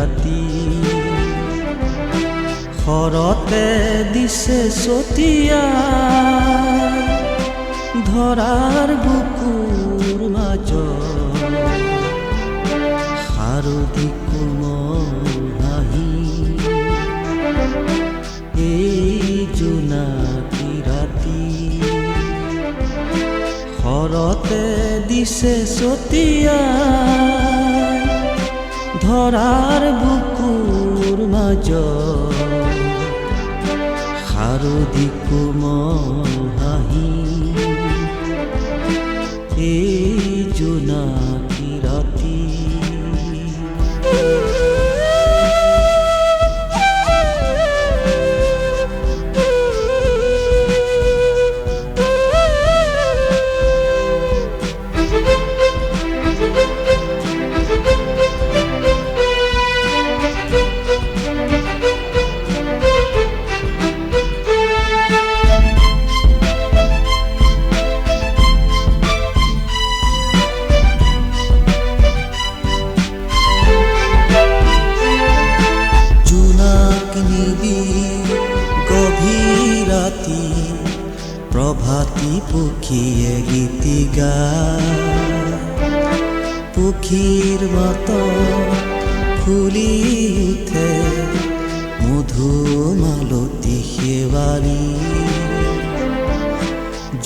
ৰাতি শৰতে দিছে চতিয়া ধৰাৰ বুকুৰ মাজত শাৰদী কোমল হাঁহি এই জোনাকী ৰাতি শৰতে দিছে চতিয়া ধৰাৰ বুকুৰ মাজত শাৰদী কোমল হাঁহি এই জোনাকী ৰাতি গভীৰ ৰাতি প্ৰভাতী পক্ষীয়ে গীতি গায় পক্ষীৰ মাতত ফুলি উঠে মধুমালতী শেৱালী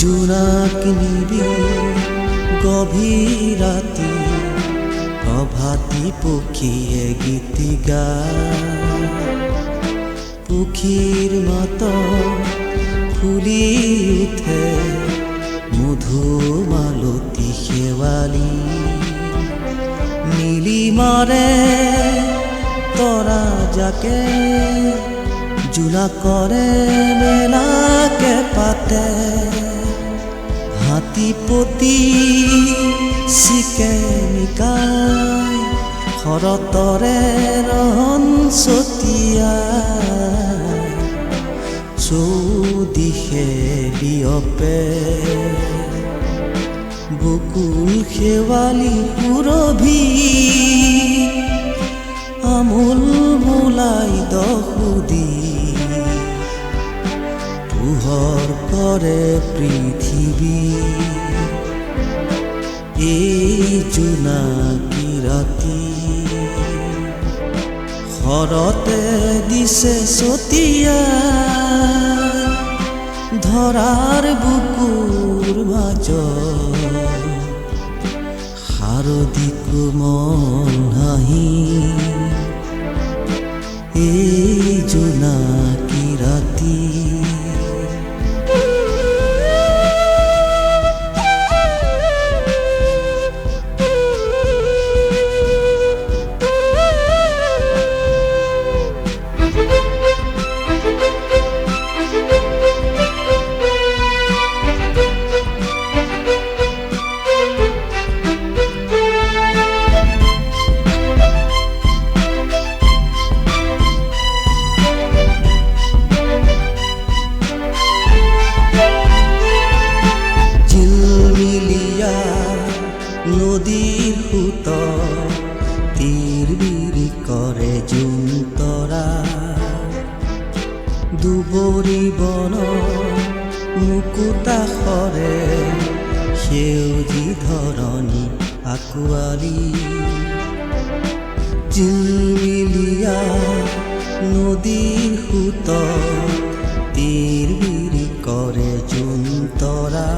জোনাকী গভীৰ ৰাতি প্ৰভাতী পক্ষীয়ে গীতি গায় পক্ষীৰ মাতত ফুলি উঠে মধুমালতী শেৱালী নীলিমাৰে তৰা জাকে জোনাকৰে মেলাকে পাতে হাতীপতি চিকে নিকাই শৰতৰে ৰহণ ছটিয়াই চৌদিশে বিয়পে বকুল শেৱালী সুৰভি আমোল মোলাই দহুদি পোহৰ কৰে পৃথিৱী এই জোনাকী ৰাতি শৰতে দিছে চতিয়া ধৰাৰ বুকুৰ মাজত শাৰদী কোমল হাঁহি এই জোনাকী ৰাতি নদীৰ সোঁত তিৰবিৰি কৰে জোন তৰা দুবৰি বন মুকুতাসৰে সেউজী ধৰণী আঁকোৱালি জিলমিলিয়া নদীৰ সোঁত তিৰবিৰি কৰে জোন তৰা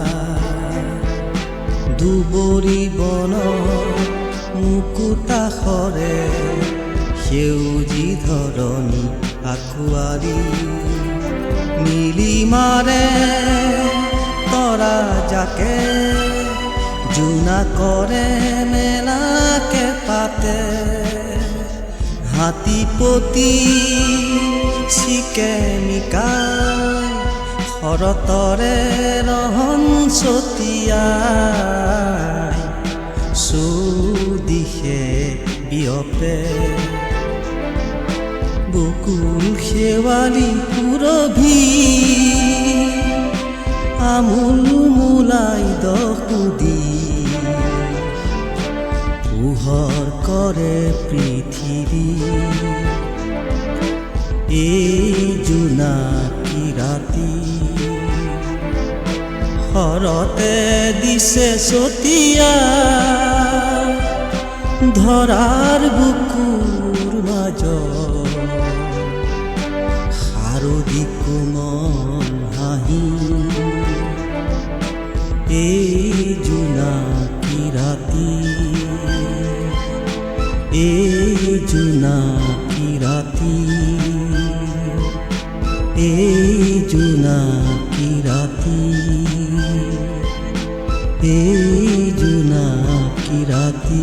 দুবৰি বন মুকুতাসৰে সেউজী ধৰণী আঁকোৱালি নীলিমাৰে তৰা জাকে জোনাকৰে মেলাকে পাতে হাতীপতি চিকে নিকাই শৰতৰে ৰহণ ছটিয়াই চৌদিশে বিয়পে বকুল শেৱালী সুৰভি আমোল মোলাই দহুদি পোহৰ পোহৰ কৰে পৃথিৱী এই জোনাকী ৰাতি শৰতে দিছে চতিয়া ধৰাৰ বুকুৰ মাজত শাৰদী কোমল হাঁহি এই জোনাকী ৰাতি এই জোনাকী ৰাতি এই জোনাকী ৰাতি এই জোনাকী ৰাতি